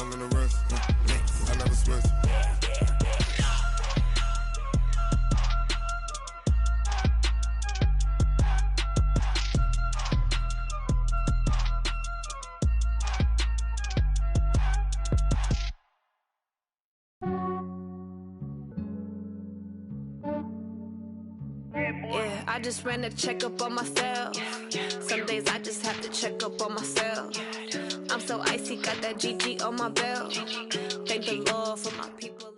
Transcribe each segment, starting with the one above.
I'm in the rush. I never switch. Yeah, I just ran a checkup on myself. Some days I just have to check up on myself. I'm so icy, got that GG on my belt. Thank the Lord for my people.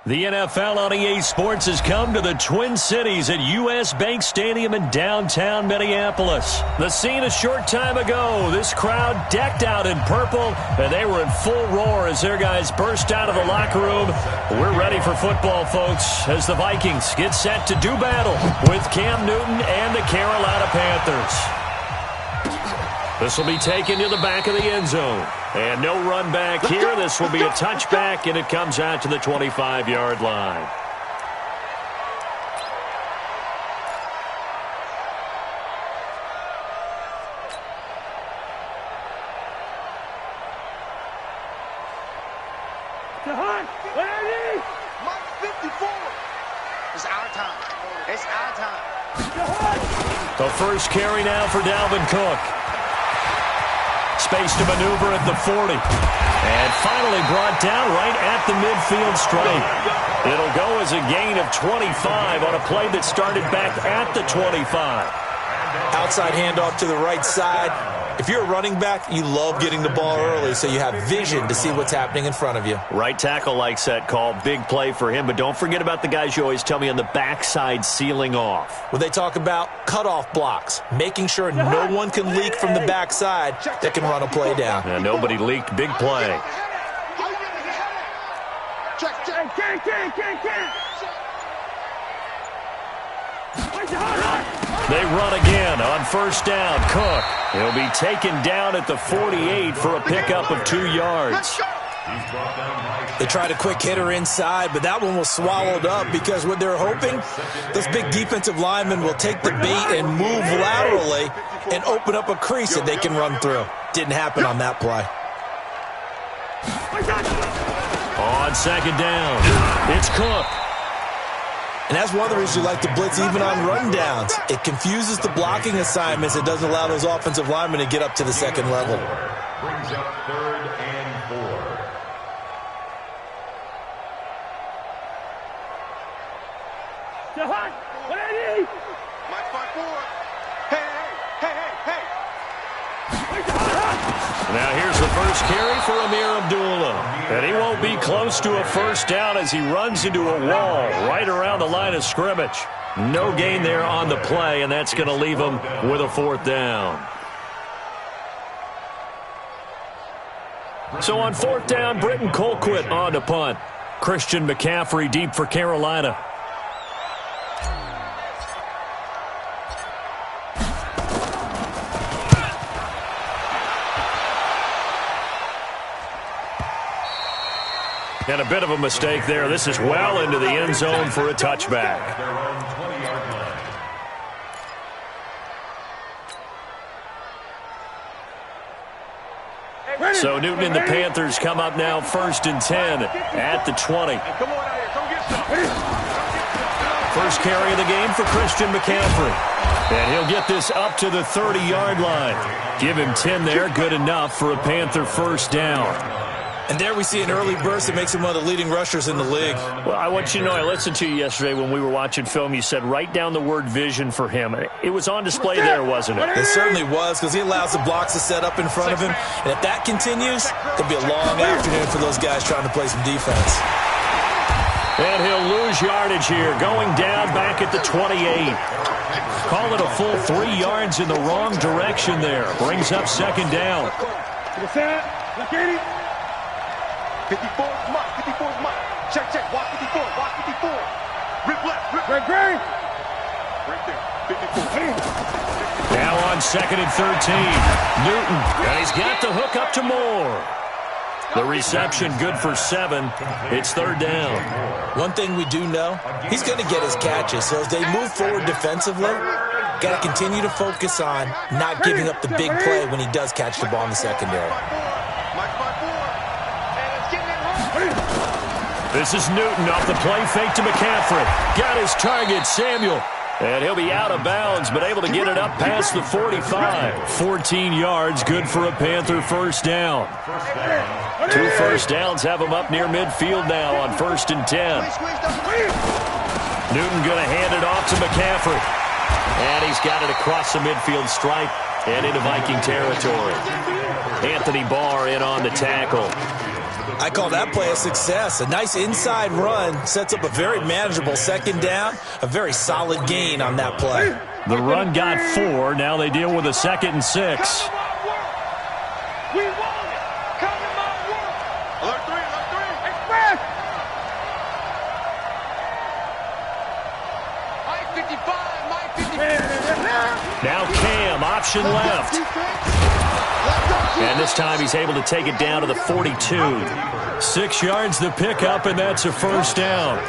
The NFL on EA Sports has come to the Twin Cities at U.S. Bank Stadium in downtown Minneapolis. The scene a short time ago, this crowd decked out in purple, and they were in full roar as their guys burst out of the locker room. We're ready for football, folks, as the Vikings get set to do battle with Cam Newton and the Carolina Panthers. This will be taken to the back of the end zone. And no run back here. This will be a touchback, and it comes out to the 25-yard line. Mark 54. It's our time. It's our time. The first carry now for Dalvin Cook. Space to maneuver at the 40. And finally brought down right at the midfield stripe. It'll go as a gain of 25 on a play that started back at the 25. Outside handoff to the right side. If you're a running back, you love getting the ball early so you have vision to see what's happening in front of you. Right tackle likes that call. Big play for him. But don't forget about the guys you always tell me on the backside sealing off. When they talk about cutoff blocks, making sure no one can leak from the backside that can run a play down. And nobody leaked. Big play. They run again on first down. Cook. He'll be taken down at the 48 for a pickup of 2 yards. They tried a quick hitter inside, but that one was swallowed up because what they're hoping, those big defensive linemen will take the bait and move laterally and open up a crease that they can run through. Didn't happen on that play. On second down, it's Cook. And that's one of the reasons you like to blitz even on rundowns. It confuses the blocking assignments. It doesn't allow those offensive linemen to get up to the second level. Brings up 3rd and 4. My front forward. Hey. Now here's the first carry for Amir Abdullah. And he won't be close to a first down as he runs into a wall right around the line of scrimmage. No gain there on the play, and that's going to leave him with a 4th down. So on 4th down, Britton Colquitt on to punt. Christian McCaffrey deep for Carolina. And a bit of a mistake there. This is well into the end zone for a touchback. So Newton and the Panthers come up now 1st and 10 at the 20. First carry of the game for Christian McCaffrey. And he'll get this up to the 30-yard line. Give him 10 there, good enough for a Panther first down. And there we see an early burst that makes him one of the leading rushers in the league. Well, I want you to know, I listened to you yesterday when we were watching film. You said write down the word vision for him. It was on display there, wasn't it? It certainly was, because he allows the blocks to set up in front of him. And if that continues, it'll be a long afternoon for those guys trying to play some defense. And he'll lose yardage here, going down back at the 28. Call it a full 3 yards in the wrong direction there. Brings up second down. 54 is mine. 54 is mine. Check. Walk 54. Rip left. Right there. 54. Now on 2nd and 13. Newton. And he's got the hook up to Moore. The reception good for 7. It's 3rd down. One thing we do know, he's going to get his catches. So as they move forward defensively, Got to continue to focus on not giving up the big play when he does catch the ball in the secondary. This is Newton off the play fake to McCaffrey. Got his target, Samuel. And he'll be out of bounds, but able to get it up past the 45. 14 yards, good for a Panther first down. 2 first downs have him up near midfield now on 1st and 10. Newton going to hand it off to McCaffrey. And he's got it across the midfield stripe and into Viking territory. Anthony Barr in on the tackle. I call that play a success. A nice inside run sets up a very manageable second down. A very solid gain on that play. The run got 4. Now they deal with a 2nd and 6. We want it. Come to my work. Alert 3, alert 3. Express. Mike 55, Mike 55. Now Cam, option left. And this time he's able to take it down to the 42. 6 yards the pickup, and that's a first down.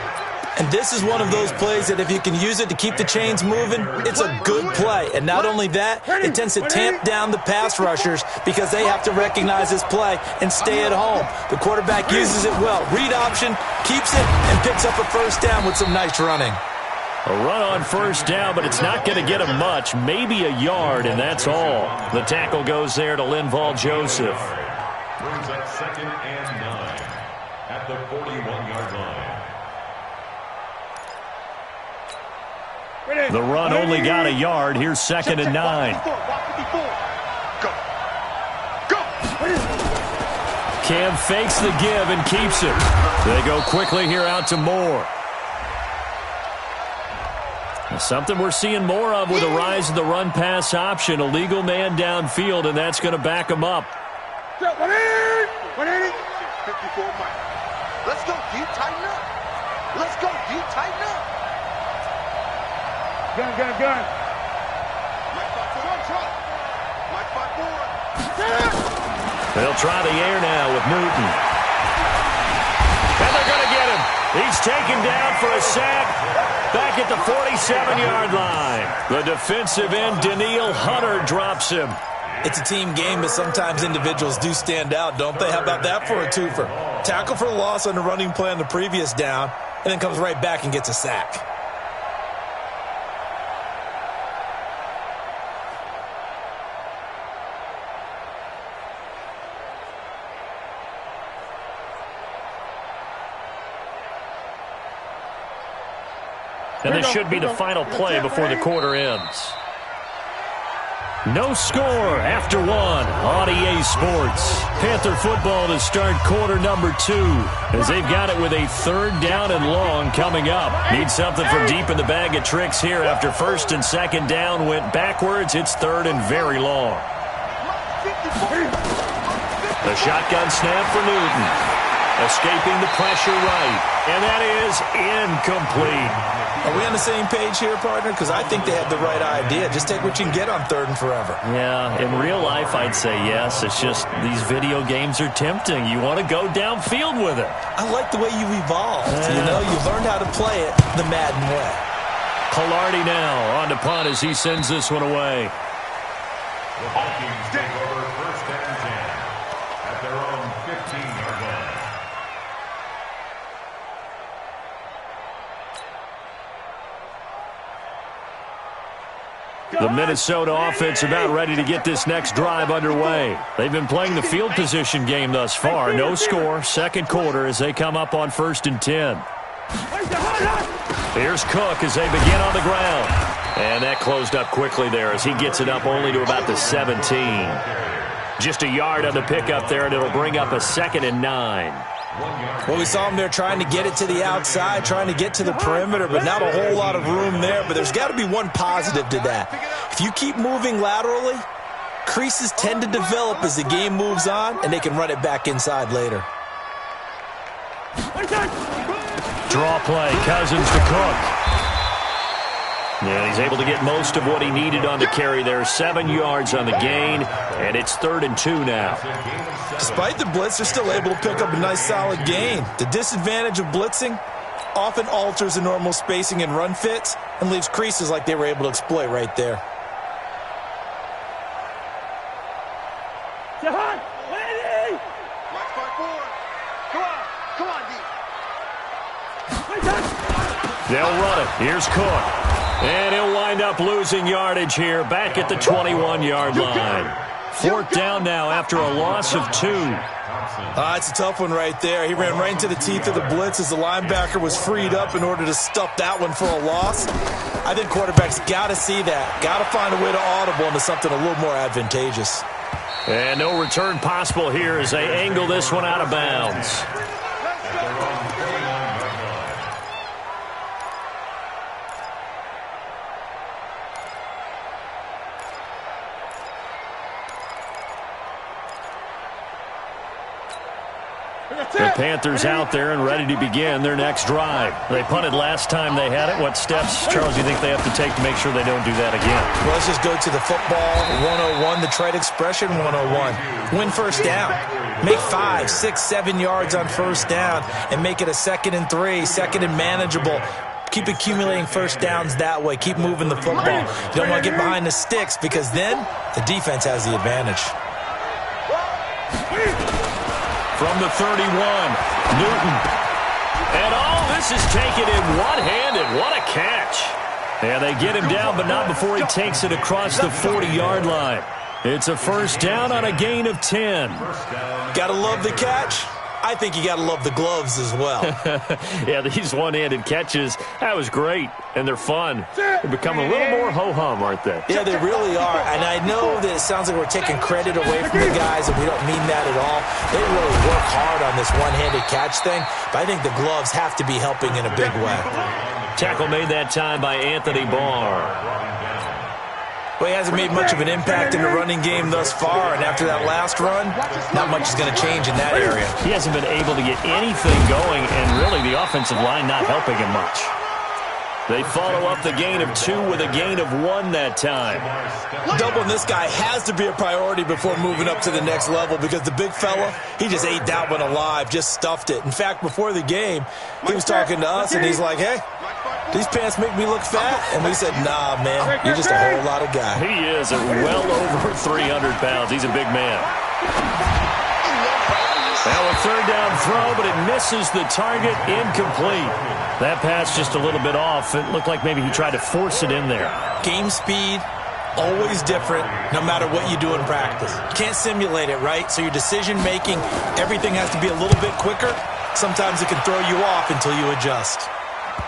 And this is one of those plays that if you can use it to keep the chains moving, it's a good play. And not only that, it tends to tamp down the pass rushers because they have to recognize this play and stay at home. The quarterback uses it well. Read option, keeps it, and picks up a first down with some nice running. A run on first down, but it's not going to get him much. Maybe a yard, and that's all. The tackle goes there to Linval Joseph. Brings up 2nd and 9 at the 41-yard line. The run only got a yard. Here's 2nd and 9. Cam fakes the give and keeps it. They go quickly here out to Moore. Something we're seeing more of with the rise of the run-pass option. A legal man downfield, and that's going to back him up. 54 Mike. Let's go, deep, tighten up. Let's go, deep, tighten up. Gun. Mike 5-4, drop. Mike 5-4. They'll try the air now with Newton. And they're going to get him. He's taken down for a sack. Back at the 47-yard line. The defensive end, Daniil Hunter, drops him. It's a team game, but sometimes individuals do stand out, don't they? How about that for a twofer? Tackle for loss on the running play on the previous down, and then comes right back and gets a sack. And this should be the final play before the quarter ends. No score after 1 on EA Sports. Panther football to start quarter number 2 as they've got it with a 3rd down and long coming up. Need something from deep in the bag of tricks here after 1st and 2nd down went backwards. It's 3rd and very long. The shotgun snap for Newton. Escaping the pressure right. And that is incomplete. Are we on the same page here, partner? Because I think they had the right idea. Just take what you can get on 3rd and forever. Yeah, in real life, I'd say yes. It's just these video games are tempting. You want to go downfield with it. I like the way you evolved. Yeah. You know, you learned how to play it the Madden way. Pilardi now on to punt as he sends this one away. The Vikings take over 1st and 10 at their own 15-yard line. The Minnesota offense about ready to get this next drive underway. They've been playing the field position game thus far. No score, 2nd quarter as they come up on 1st and 10. Here's Cook as they begin on the ground. And that closed up quickly there as he gets it up only to about the 17. Just a yard on the pickup there, and it'll bring up a 2nd and 9. Well, we saw him there trying to get it to the outside, trying to get to the perimeter, but not a whole lot of room there. But there's got to be one positive to that. If you keep moving laterally, creases tend to develop as the game moves on, and they can run it back inside later. Draw play, Cousins to Cook. Yeah, he's able to get most of what he needed on the carry there. 7 yards on the gain, and it's 3rd and 2 now. Despite the blitz, they're still able to pick up a nice solid gain. The disadvantage of blitzing often alters the normal spacing and run fits, and leaves creases like they were able to exploit right there. They'll run it. Here's Cook. And he'll wind up losing yardage here back at the 21-yard line. Fourth down now after a loss of 2. It's a tough one right there. He ran right into the teeth of the blitz as the linebacker was freed up in order to stuff that one for a loss. I think quarterbacks got to see that. Got to find a way to audible into something a little more advantageous. And no return possible here as they angle this one out of bounds. The Panthers out there and ready to begin their next drive. They punted last time they had it. What steps, Charles, do you think they have to take to make sure they don't do that again? Well, let's just go to the football 101, the trade expression 101. Win first down. Make 5, 6, 7 yards on first down and make it a 2nd and 3, 2nd and manageable. Keep accumulating first downs that way. Keep moving the football. You don't want to get behind the sticks because then the defense has the advantage. From the 31, Newton. And all this is taken in one-handed. What a catch. Yeah, they get him down, but not before he takes it across the 40-yard line. It's a first down on a gain of 10. Gotta love the catch. I think you gotta love the gloves as well. Yeah, these one-handed catches, that was great, and they're fun. They become a little more ho-hum, aren't they? Yeah, they really are, and I know that it sounds like we're taking credit away from the guys, and we don't mean that at all. They really work hard on this one-handed catch thing, but I think the gloves have to be helping in a big way. Tackle made that time by Anthony Barr. Well, he hasn't made much of an impact in the running game thus far, and after that last run, not much is going to change in that area. He hasn't been able to get anything going, and really the offensive line not helping him much. They follow up the gain of 2 with a gain of 1 that time. Doubling this guy has to be a priority before moving up to the next level because the big fella, he just ate that one alive, just stuffed it. In fact, before the game, he was talking to us, and he's like, hey, these pants make me look fat? And we said, nah, man, you're just a whole lot of guy. He is at well over 300 pounds. He's a big man. Now a third down throw, but it misses the target, incomplete. That pass just a little bit off. It looked like maybe he tried to force it in there. Game speed, always different, no matter what you do in practice. You can't simulate it, right? So your decision-making, everything has to be a little bit quicker. Sometimes it can throw you off until you adjust.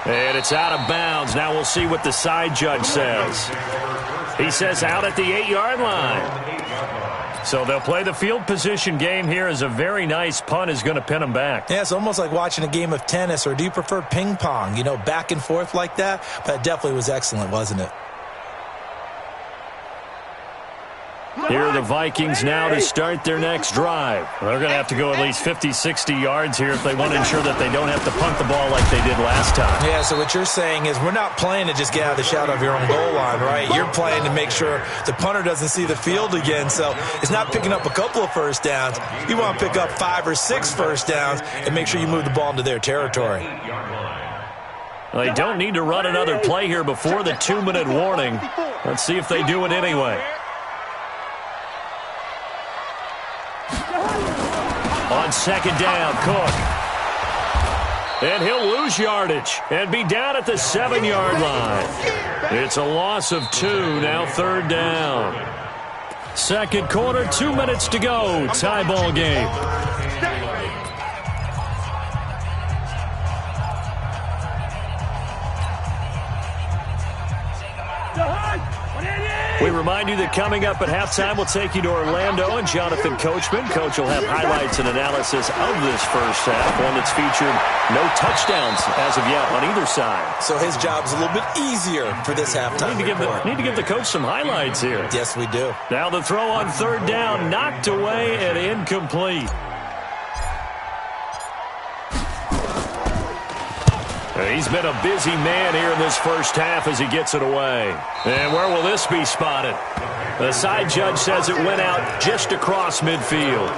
And it's out of bounds. Now we'll see what the side judge says. He says out at the 8-yard line. So they'll play the field position game here as a very nice punt is going to pin them back. Yeah, it's almost like watching a game of tennis, or do you prefer ping pong? You know, back and forth like that? But it definitely was excellent, wasn't it? Here are the Vikings now to start their next drive. They're going to have to go at least 50, 60 yards here if they want to ensure that they don't have to punt the ball like they did last time. Yeah, so what you're saying is we're not playing to just get out of the shadow of your own goal line, right? You're playing to make sure the punter doesn't see the field again. So it's not picking up a couple of first downs. You want to pick up 5 or 6 first downs and make sure you move the ball into their territory. Well, they don't need to run another play here before the 2-minute warning. Let's see if they do it anyway. On second down, Cook. And he'll lose yardage and be down at the 7-yard line. It's a loss of 2, now third down. Second quarter, 2 minutes to go. Tie ball game. We remind you that coming up at halftime, we'll take you to Orlando and Jonathan Coachman. Coach will have highlights and analysis of this first half, one that's featured no touchdowns as of yet on either side. So his job's a little bit easier for this halftime. Need to give the coach some highlights here. Yes, we do. Now the throw on third down, knocked away and incomplete. He's been a busy man here in this first half as he gets it away. And where will this be spotted? The side judge says it went out just across midfield.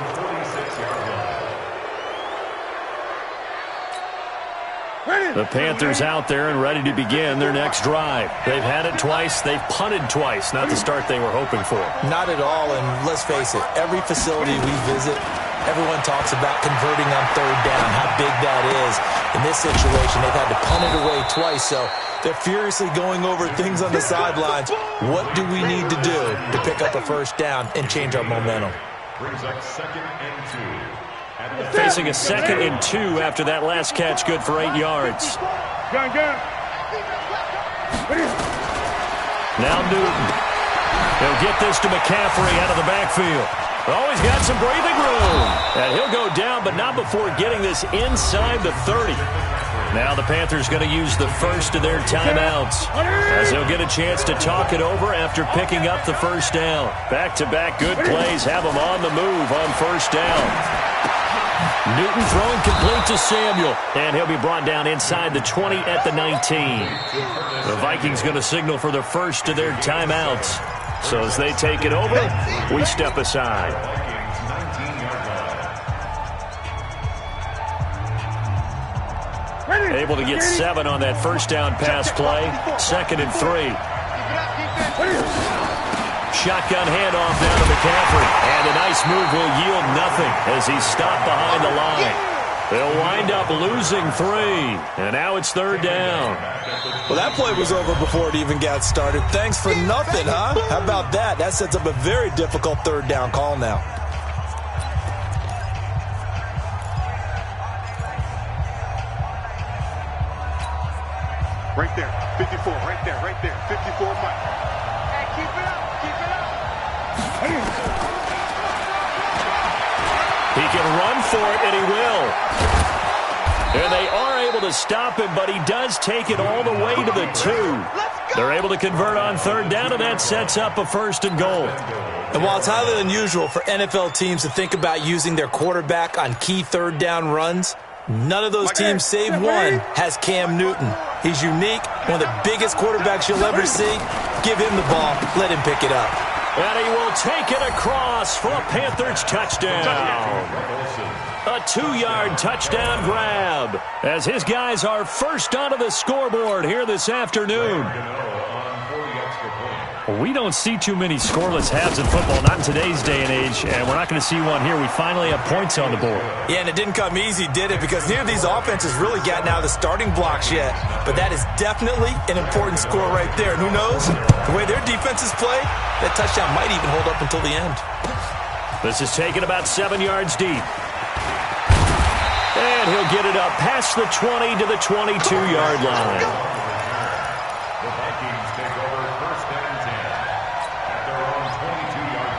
Ready? The Panthers out there and ready to begin their next drive. They've had it twice. They've punted twice. Not the start they were hoping for. Not at all, and let's face it, every facility we visit, everyone talks about converting on third down, how big that is. In this situation, they've had to punt it away twice, so they're furiously going over things on the sidelines. What do we need to do to pick up a first down and change our momentum? Brings up 2nd and 2. Facing a 2nd and 2 after that last catch, good for 8 yards. Now Newton. He'll get this to McCaffrey out of the backfield. Oh, he's got some breathing room. And he'll go down, but not before getting this inside the 30. Now the Panthers going to use the first of their timeouts, as they'll get a chance to talk it over after picking up the first down. Back-to-back good plays have them on the move on first down. Newton throwing complete to Samuel, and he'll be brought down inside the 20 at the 19. The Vikings going to signal for the first of their timeouts. So as they take it over, we step aside. Able to get 7 on that first down pass play. 2nd and 3. Shotgun handoff down to McCaffrey. And a nice move will yield nothing as he's stopped behind the line. They'll wind up losing 3. And now it's 3rd down. Well, that play was over before it even got started. Thanks for nothing, huh? How about that? That sets up a very difficult 3rd down call now. Right there, 54, right there, 54, Mike. Hey, keep it up, keep it up. He can run for it, and he will. And they are able to stop him, but he does take it all the way to the 2. They're able to convert on 3rd down, and that sets up a 1st and goal. And while it's highly unusual for NFL teams to think about using their quarterback on key 3rd down runs, none of those teams, save one, has Cam Newton. He's unique, one of the biggest quarterbacks you'll ever see. Give him the ball. Let him pick it up. And he will take it across for a Panthers touchdown. A 2-yard touchdown grab as his guys are first onto the scoreboard here this afternoon. We don't see too many scoreless halves in football, not in today's day and age, and we're not going to see one here. We finally have points on the board. Yeah, and it didn't come easy, did it? Because neither of these offenses really gotten out of the starting blocks yet. But that is definitely an important score right there. And who knows? The way their defenses play, that touchdown might even hold up until the end. This is taken about 7 yards deep. And he'll get it up past the 20 to the 22-yard line. The Vikings take over 1st and 10 at their own 22-yard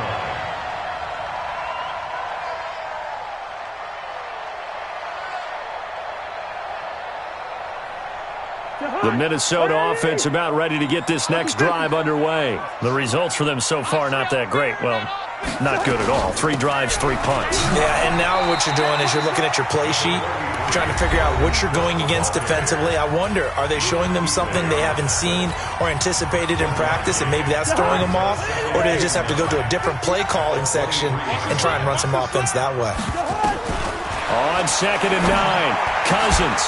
line. The Minnesota offense about ready to get this next drive underway. The results for them so far not that great. Well, not good at all. 3 drives, 3 punts. Yeah, and now what you're doing is you're looking at your play sheet, trying to figure out what you're going against defensively. I wonder, are they showing them something they haven't seen or anticipated in practice, and maybe that's throwing them off? Or do they just have to go to a different play calling section and try and run some offense that way? On 2nd and 9, Cousins.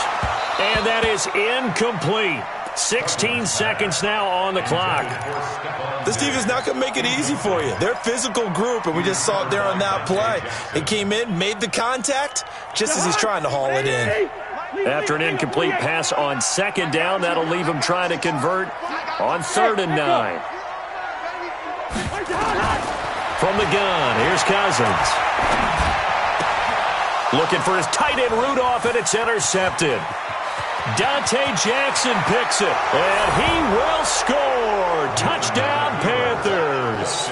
And that is incomplete. 16 seconds now on the clock. This team is not going to make it easy for you. They're a physical group, and we just saw it there on that play. It came in, made the contact, just as he's trying to haul it in. After an incomplete pass on 2nd down, that'll leave him trying to convert on 3rd and 9. From the gun, here's Cousins. Looking for his tight end Rudolph, and it's intercepted. Dante Jackson picks it, and he will score. Touchdown, Panthers.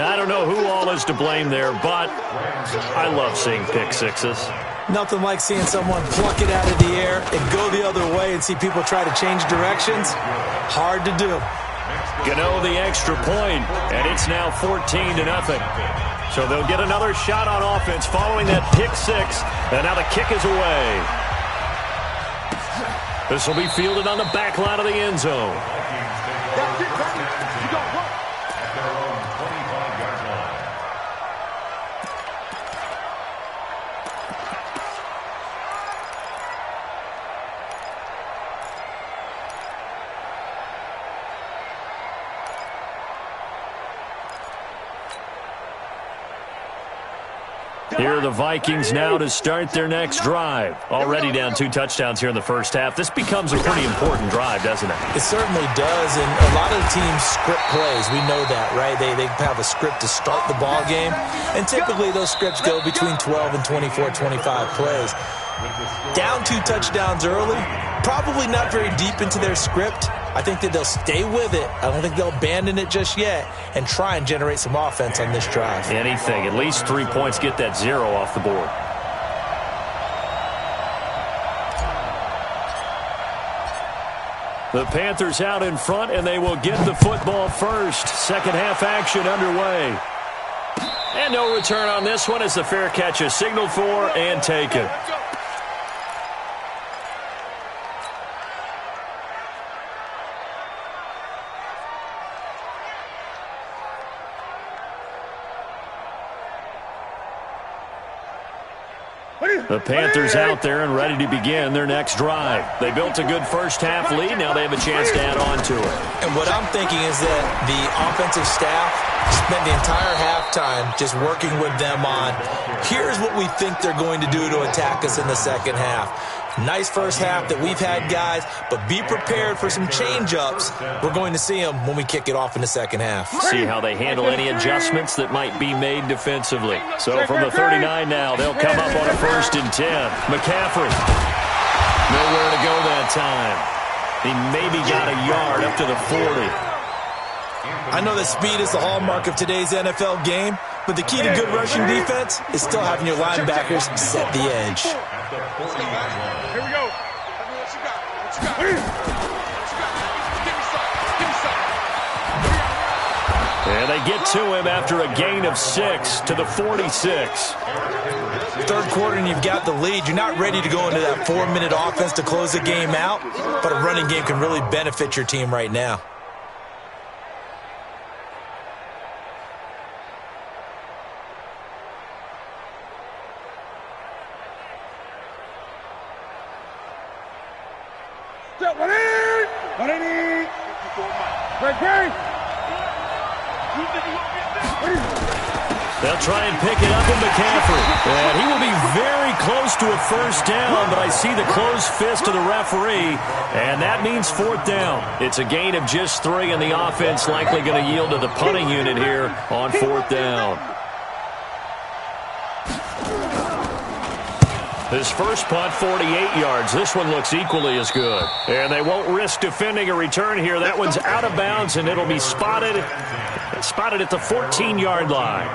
I don't know who all is to blame there, but I love seeing pick sixes. Nothing like seeing someone pluck it out of the air and go the other way and see people try to change directions. Hard to do. Gano the extra point, and it's now 14-0. So they'll get another shot on offense following that pick six, and now the kick is away. This will be fielded on the back line of the end zone. Here are the Vikings now to start their next drive. Already down 2 touchdowns here in the first half. This becomes a pretty important drive, doesn't it? It certainly does, and a lot of the teams script plays. We know that, right? They have a script to start the ball game, and typically those scripts go between 12 and 24, 25 plays. Down 2 touchdowns early, probably not very deep into their script. I think that they'll stay with it. I don't think they'll abandon it just yet and try and generate some offense on this drive. Anything. At least 3 points, get that 0 off the board. The Panthers out in front, and they will get the football first. Second half action underway. And no return on this one as the fair catch is signaled for and taken. The Panthers out there and ready to begin their next drive. They built a good first half lead. Now they have a chance to add on to it. And what I'm thinking is that the offensive staff spent the entire halftime just working with them on, here's what we think they're going to do to attack us in the second half. Nice first half that we've had, guys, but be prepared for some change-ups. We're going to see them when we kick it off in the second half. See how they handle any adjustments that might be made defensively. So from the 39 now, they'll come up on a 1st and 10. McCaffrey. Nowhere to go that time. He maybe got a yard up to the 40. I know that speed is the hallmark of today's NFL game, but the key to good rushing defense is still having your linebackers set the edge. Here we go. What you got? What you got? What you got? Give me some. And they get to him after a gain of 6 to the 46. Third quarter and you've got the lead. You're not ready to go into that 4-minute offense to close the game out, but a running game can really benefit your team right now. They'll try and pick it up in McCaffrey. And he will be very close to a first down, but I see the closed fist of the referee, and that means 4th down. It's a gain of just 3, and the offense likely going to yield to the punting unit here on 4th down. His first punt, 48 yards. This one looks equally as good. And they won't risk defending a return here. That one's out of bounds, and it'll be spotted at the 14-yard line.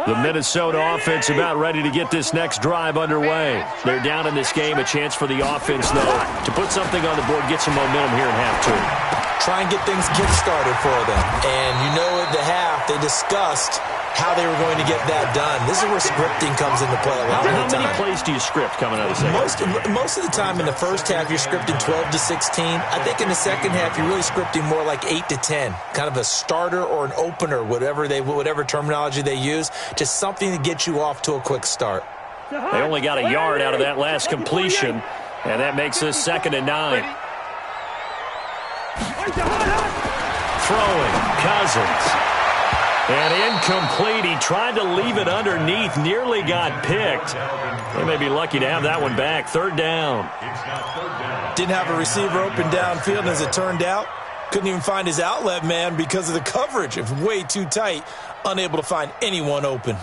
The Minnesota offense about ready to get this next drive underway. They're down in this game. A chance for the offense, though, to put something on the board, get some momentum here in half 2. Try and get things kick-started for them. And you know at the half, they discussed how they were going to get that done. This is where scripting comes into play a lot of the time. How many plays do you script coming out of the second? Most of the time in the first half, you're scripting 12 to 16. I think in the second half, you're really scripting more like 8 to 10. Kind of a starter or an opener, whatever terminology they use. Just something to get you off to a quick start. They only got a yard out of that last completion, and that makes us 2nd and 9. Throwing, Cousins. And incomplete. He tried to leave it underneath, nearly got picked. They may be lucky to have that one back. 3rd down. Didn't have a receiver open downfield, and as it turned out, couldn't even find his outlet man because of the coverage. It was way too tight, unable to find anyone open.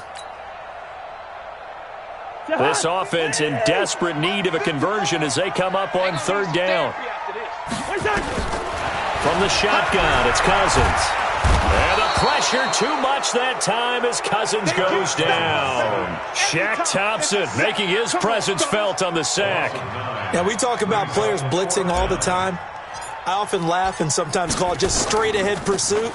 This offense in desperate need of a conversion as they come up on 3rd down. From the shotgun, it's Cousins. And the pressure too much that time as Cousins goes down. Shaq Thompson making his presence felt on the sack. Now, we talk about players blitzing all the time. I often laugh and sometimes call it just straight-ahead pursuit.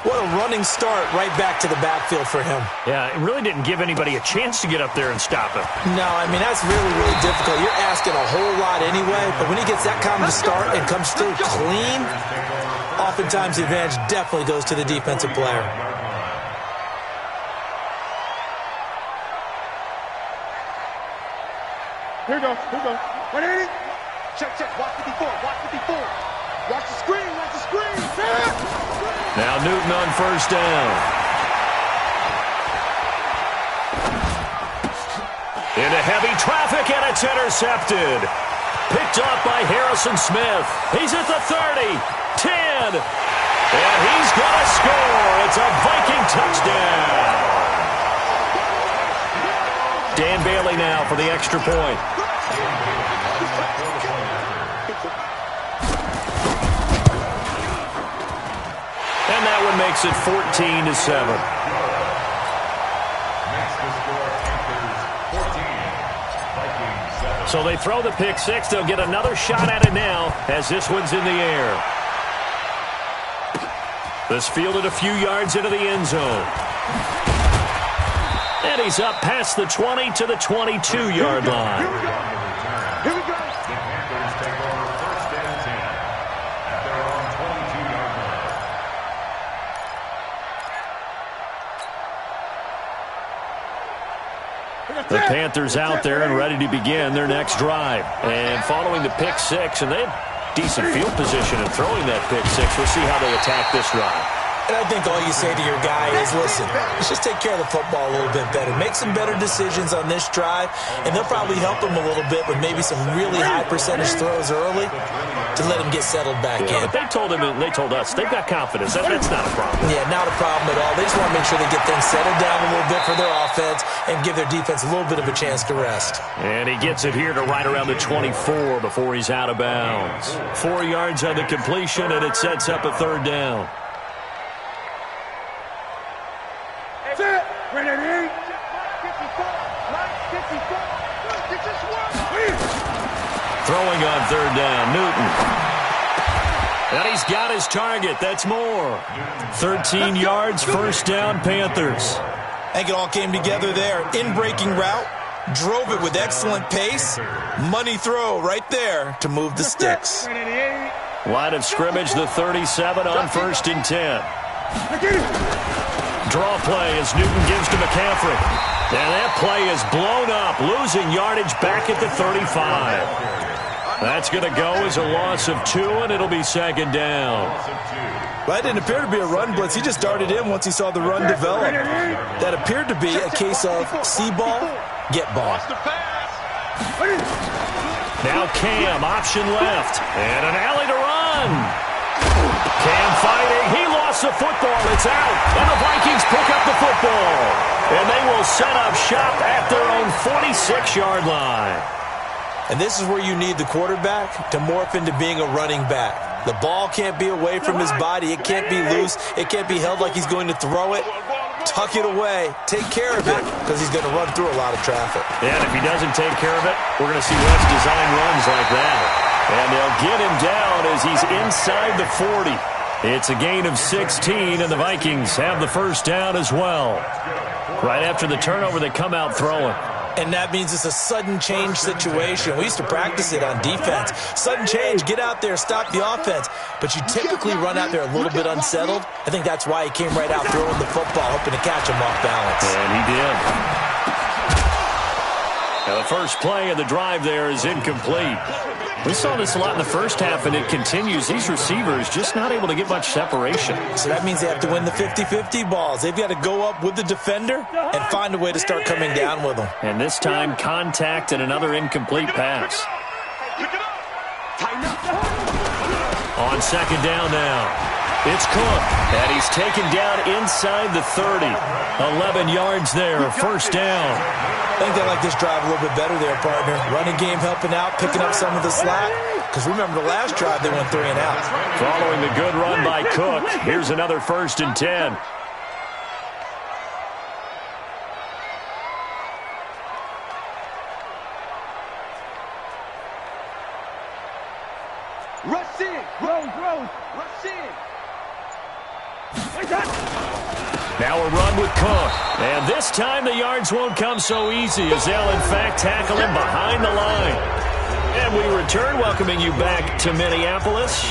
What a running start right back to the backfield for him. Yeah, it really didn't give anybody a chance to get up there and stop him. No, I mean, that's really, really difficult. You're asking a whole lot anyway, but when he gets that kind of start and comes through clean, oftentimes the advantage definitely goes to the defensive player. Here we go. 180. Check. Watch 54. Watch the screen. Now Newton on first down. Into heavy traffic, and it's intercepted. Picked up by Harrison Smith. He's at the 30, 10, and he's going to score. It's a Viking touchdown. Dan Bailey now for the extra point. And that one makes it 14-7. So they throw the pick six. They'll get another shot at it now as this one's in the air. This fielded a few yards into the end zone. And he's up past the 20 to the 22-yard line. Here we go. The Panthers take over first and 10 at their own 22-yard line. The Panthers out there and ready to begin their next drive. And following the pick six, and they have decent field position in throwing that pick six. We'll see how they attack this drive. And I think all you say to your guy is, listen, let's just take care of the football a little bit better. Make some better decisions on this drive, and they'll probably help him a little bit with maybe some really high percentage throws early to let him get settled back in. But they told him, and they told us, they've got confidence. That's not a problem. Yeah, not a problem at all. They just want to make sure they get things settled down a little bit for their offense and give their defense a little bit of a chance to rest. And he gets it here to right around the 24 before he's out of bounds. 4 yards on the completion, and it sets up a third down. Throwing on third down, Newton. And he's got his target. That's more. 13 yards, first down, Panthers. I think it all came together there. In-breaking route, drove it with excellent pace. Money throw right there to move the sticks. Line of scrimmage, the 37 on first and 10. Draw play as Newton gives to McCaffrey. And that play is blown up, losing yardage back at the 35. That's going to go as a loss of 2, and it'll be second down. Well, that didn't appear to be a run blitz. He just darted in once he saw the run develop. That appeared to be a case of see ball, get ball. Now Cam, option left, and an alley to run. Cam fighting. He lost the football. It's out, and the Vikings pick up the football. And they will set up shop at their own 46-yard line. And this is where you need the quarterback to morph into being a running back. The ball can't be away from his body. It can't be loose. It can't be held like he's going to throw it. Tuck it away. Take care of it because he's going to run through a lot of traffic. And if he doesn't take care of it, we're going to see less design runs like that. And they'll get him down as he's inside the 40. It's a gain of 16, and the Vikings have the first down as well. Right after the turnover, they come out throwing. And that means it's a sudden change situation. We used to practice it on defense. Sudden change, get out there, stop the offense. But you typically run out there a little bit unsettled. I think that's why he came right out throwing the football, hoping to catch him off balance. And he did. Now the first play of the drive there is incomplete. We saw this a lot in the first half, and it continues. These receivers just not able to get much separation. So that means they have to win the 50-50 balls. They've got to go up with the defender and find a way to start coming down with them. And this time, contact and another incomplete pass. On second down now. It's Cook, and he's taken down inside the 30. 11 yards there, first down. I think they like this drive a little bit better there, partner. Running game helping out, picking up some of the slack. Because remember the last drive, they went 3 and out. Following the good run by Cook, here's another first and 10. Rush in. Rush in. Now a run with Cook. And this time the yards won't come so easy as they'll, in fact, tackle him behind the line. And we return, welcoming you back to Minneapolis.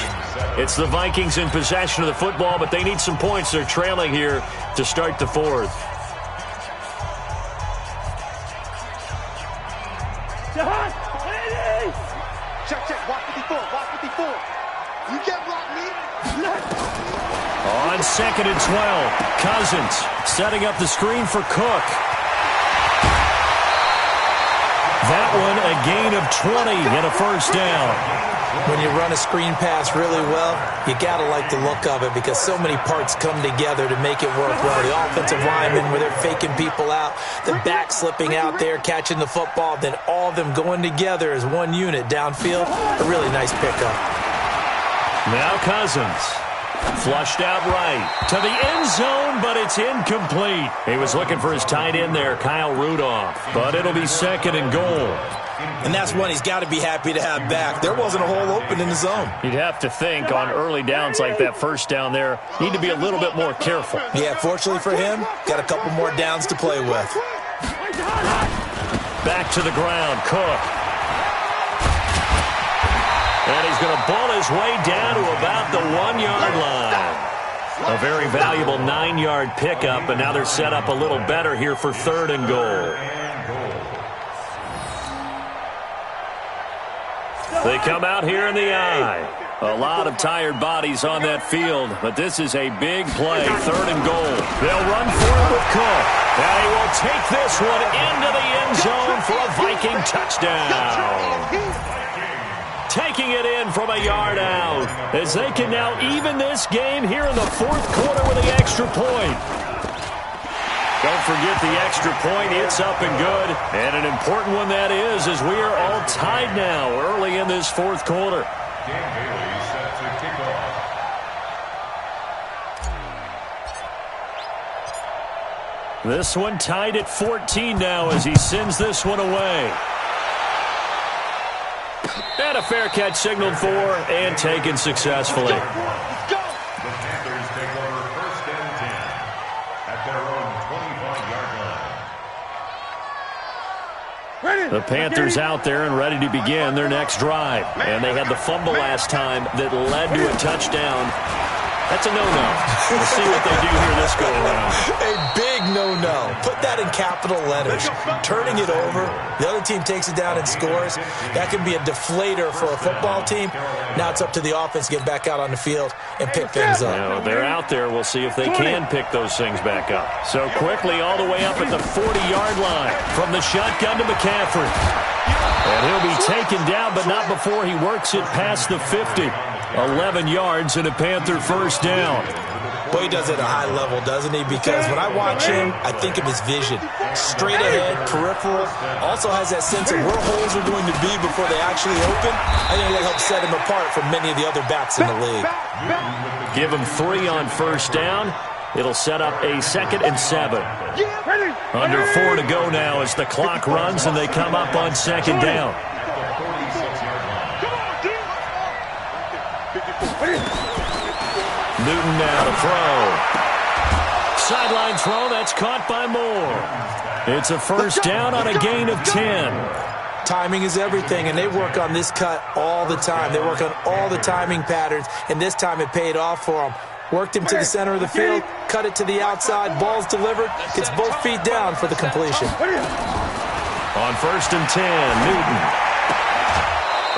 It's the Vikings in possession of the football, but they need some points. They're trailing here to start the fourth. Check. Walk 54. You can't block me. On on 2nd and 12. Cousins setting up the screen for Cook. That one a gain of 20 and a first down. When you run a screen pass really well, you got to like the look of it because so many parts come together to make it work well. The offensive linemen, where they're faking people out, the back slipping out there, catching the football, then all of them going together as one unit downfield. A really nice pickup. Now Cousins. Flushed out right to the end zone, but it's incomplete. He was looking for his tight end there, Kyle Rudolph, but it'll be 2nd and goal. And that's one he's got to be happy to have back. There wasn't a hole open in the zone. You'd have to think on early downs like that first down there, need to be a little bit more careful. Yeah, fortunately for him, got a couple more downs to play with. Back to the ground, Cook. And he's going to ball his way down to about the 1-yard line. A very valuable 9-yard pickup, and now they're set up a little better here for 3rd and goal. They come out here in the eye. A lot of tired bodies on that field, but this is a big play, 3rd and goal. They'll run for it with Cook. And he will take this one into the end zone for a Viking touchdown. Taking it in from a yard out as they can now even this game here in the 4th quarter with the extra point. Don't forget the extra point. It's up and good. And an important one that is, as we are all tied now early in this 4th quarter. Dan Bailey set to kick off. This one tied at 14 now as he sends this one away. And a fair catch signaled for and taken successfully. The Panthers take over 1st and 10 at their own 25-yard line. The Panthers out there and ready to begin their next drive. And they had the fumble last time that led to a touchdown. That's a no-no. We'll see what they do here this go-around. A big no-no. Put that in capital letters. Turning it over, the other team takes it down and scores. That can be a deflator for a football team. Now it's up to the offense to get back out on the field and pick things up. You know, they're out there. We'll see if they can pick those things back up. So quickly all the way up at the 40-yard line. From the shotgun to McCaffrey. And he'll be taken down, but not before he works it past the 50. 11 yards and a Panther first down. Boy, he does it at a high level, doesn't he? Because when I watch him, I think of his vision. Straight ahead, peripheral. Also has that sense of where holes are going to be before they actually open. I think that helps set him apart from many of the other backs in the league. Give him 3 on first down. It'll set up a 2nd and 7. Under 4 to go now as the clock runs and they come up on 2nd down. Newton now to throw. Sideline throw, that's caught by Moore. It's a first down on a gain of 10. Timing is everything, and they work on this cut all the time. They work on all the timing patterns, and this time it paid off for them. Worked him to the center of the field, cut it to the outside, ball's delivered, gets both feet down for the completion. On 1st and 10, Newton.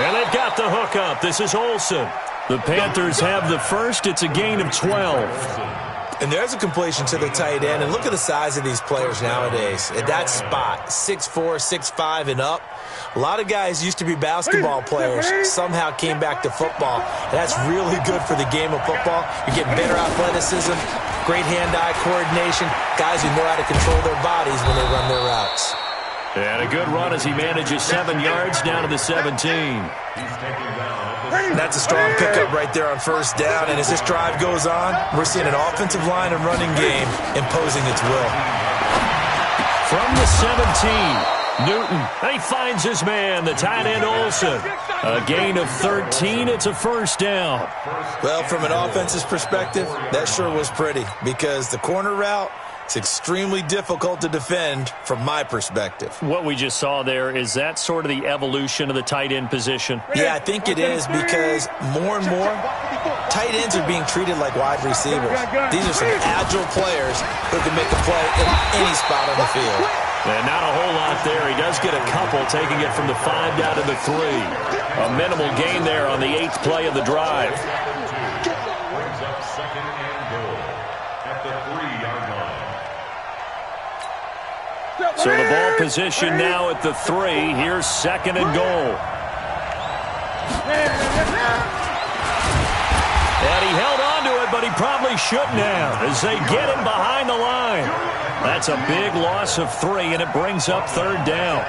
And they've got the hook up. This is Olsen. The Panthers have the first. It's a gain of 12. And there's a completion to the tight end. And look at the size of these players nowadays. At that spot, 6'4", 6'5", and up. A lot of guys used to be basketball players, somehow came back to football. And that's really good for the game of football. You're getting better athleticism, great hand-eye coordination, guys who know how to control their bodies when they run their routes. And a good run as he manages 7 yards down to the 17. That's a strong pickup right there on first down. And as this drive goes on, we're seeing an offensive line and running game imposing its will. From the 17, Newton. He finds his man, the tight end Olsen. A gain of 13. It's a first down. Well, from an offensive perspective, that sure was pretty because the corner route, it's extremely difficult to defend from my perspective. What we just saw there, is that sort of the evolution of the tight end position? Yeah, I think it is because more and more, tight ends are being treated like wide receivers. These are some agile players who can make a play in any spot on the field. And not a whole lot there. He does get a couple, taking it from the 5 down to the 3. A minimal gain there on the 8th play of the drive. Brings up 2nd and goal. the 3-yard line. So the ball position now at the 3. Here's 2nd and goal. And he held on to it, but he probably shouldn't have as they get him behind the line. That's a big loss of 3, and it brings up 3rd down.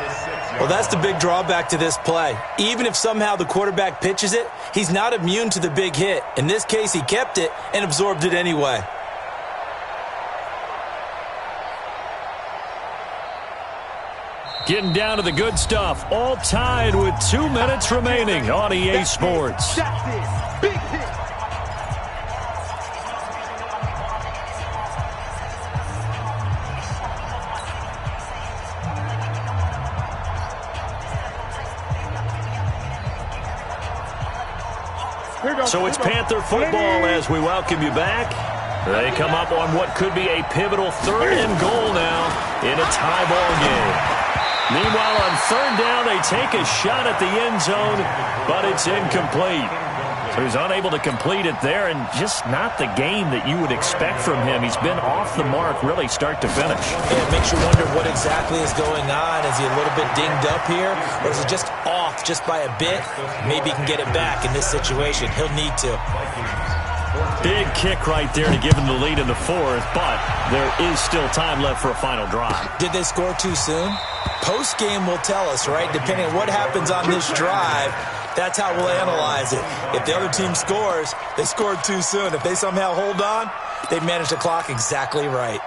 Well, that's the big drawback to this play. Even if somehow the quarterback pitches it, he's not immune to the big hit. In this case, he kept it and absorbed it anyway. Getting down to the good stuff. All tied with 2 minutes remaining on EA Sports. That's it. Big hit. So it's Panther football as we welcome you back. They come up on what could be a pivotal 3rd and goal now in a tie ball game. Meanwhile, on 3rd down, they take a shot at the end zone, but it's incomplete. So he's unable to complete it there, and just not the game that you would expect from him. He's been off the mark, really, start to finish. Yeah, it makes you wonder what exactly is going on. Is he a little bit dinged up here, or is he just off just by a bit? Maybe he can get it back in this situation. He'll need to. Big kick right there to give him the lead in the 4th, but there is still time left for a final drive. Did they score too soon? Post-game will tell us, right? Depending on what happens on this drive, that's how we'll analyze it. If the other team scores, they scored too soon. If they somehow hold on, they manage the clock exactly right.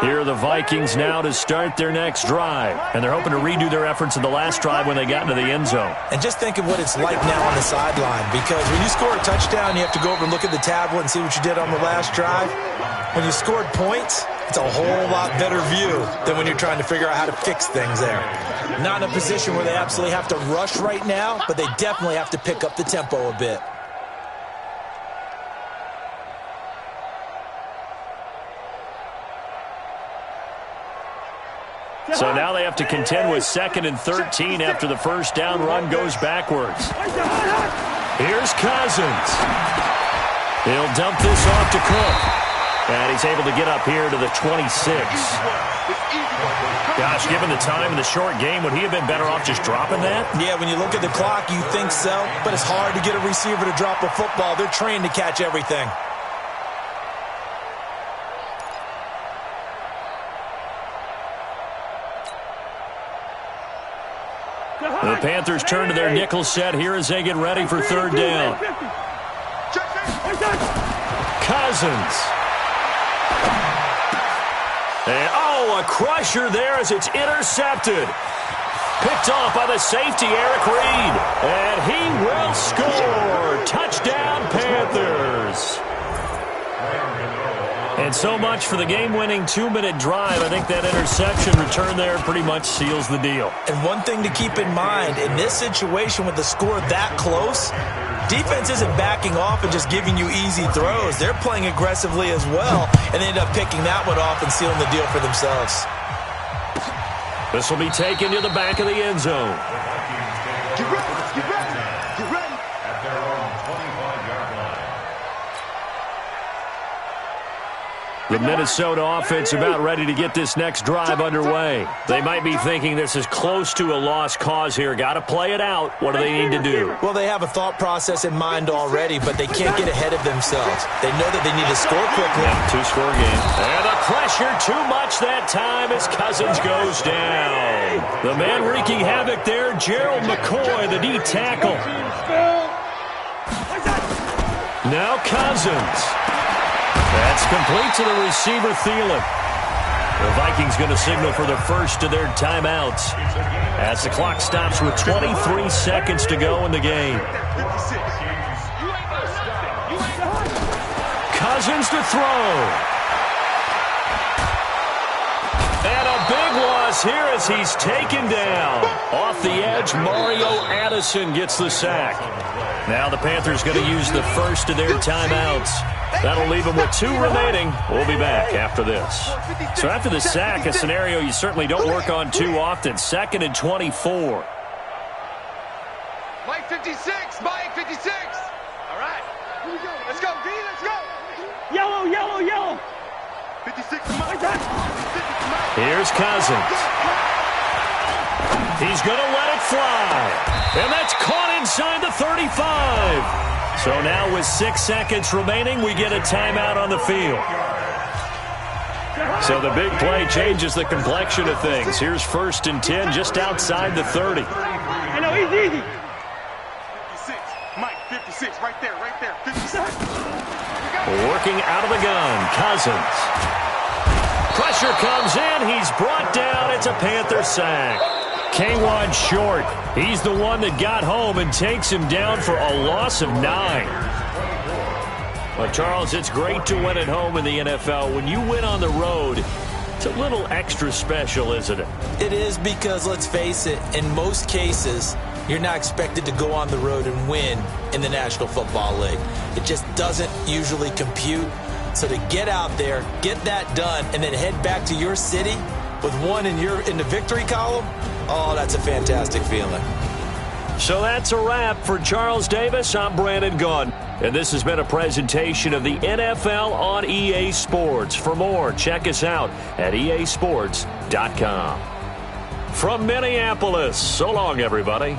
Here are the Vikings now to start their next drive. And they're hoping to redo their efforts in the last drive when they got into the end zone. And just think of what it's like now on the sideline. Because when you score a touchdown, you have to go over and look at the tablet and see what you did on the last drive. When you scored points, it's a whole lot better view than when you're trying to figure out how to fix things there. Not in a position where they absolutely have to rush right now, but they definitely have to pick up the tempo a bit. So now they have to contend with 2nd and 13 after the first down run goes backwards. Here's Cousins. He'll dump this off to Cook. And he's able to get up here to the 26. Gosh, given the time in the short game, would he have been better off just dropping that? Yeah, when you look at the clock, you think so. But it's hard to get a receiver to drop a football. They're trained to catch everything. The Panthers turn to their nickel set here as they get ready for 3rd down. Cousins. And, a crusher there as it's intercepted. Picked off by the safety, Eric Reed. And he will score. Touchdown, Panthers. And so much for the game-winning 2-minute drive. I think that interception return there pretty much seals the deal. And one thing to keep in mind, in this situation with the score that close, defense isn't backing off and just giving you easy throws. They're playing aggressively as well, and they end up picking that one off and sealing the deal for themselves. This will be taken to the back of the end zone. Get ready, get ready, get ready. At their own 25-yard line. The Minnesota offense about ready to get this next drive underway. They might be thinking this is close to a lost cause here. Got to play it out. What do they need to do? Well, they have a thought process in mind already, but they can't get ahead of themselves. They know that they need to score quickly. Yeah, 2-score game. And the pressure too much that time as Cousins goes down. The man wreaking havoc there, Gerald McCoy, the D tackle. Now Cousins. That's complete to the receiver, Thielen. The Vikings going to signal for the first of their timeouts as the clock stops with 23 seconds to go in the game. Cousins to throw. And a big loss here as he's taken down. Off the edge, Mario Addison gets the sack. Now the Panthers going to use the first of their timeouts. That'll leave them with 2 remaining. We'll be back after this. So after the sack, a scenario you certainly don't work on too often. 2nd and 24. Mike 56, Mike 56. Here's Cousins. He's going to let it fly. And that's caught inside the 35. So now with 6 seconds remaining, we get a timeout on the field. So the big play changes the complexion of things. Here's 1st and 10 just outside the 30. I know, easy. 56. Mike, 56. Right there, 56. Working out of the gun, Cousins. Pressure comes in. He's brought down. It's a Panther sack. K-Wan short. He's the one that got home and takes him down for a loss of 9. Well, Charles, it's great to win at home in the NFL. When you win on the road, it's a little extra special, isn't it? It is, because, let's face it, in most cases, you're not expected to go on the road and win in the National Football League. It just doesn't usually compute. So to get out there, get that done, and then head back to your city with one in the victory column, oh, that's a fantastic feeling. So that's a wrap for Charles Davis. I'm Brandon Gaudin, and this has been a presentation of the NFL on EA Sports. For more, check us out at easports.com. From Minneapolis, so long, everybody.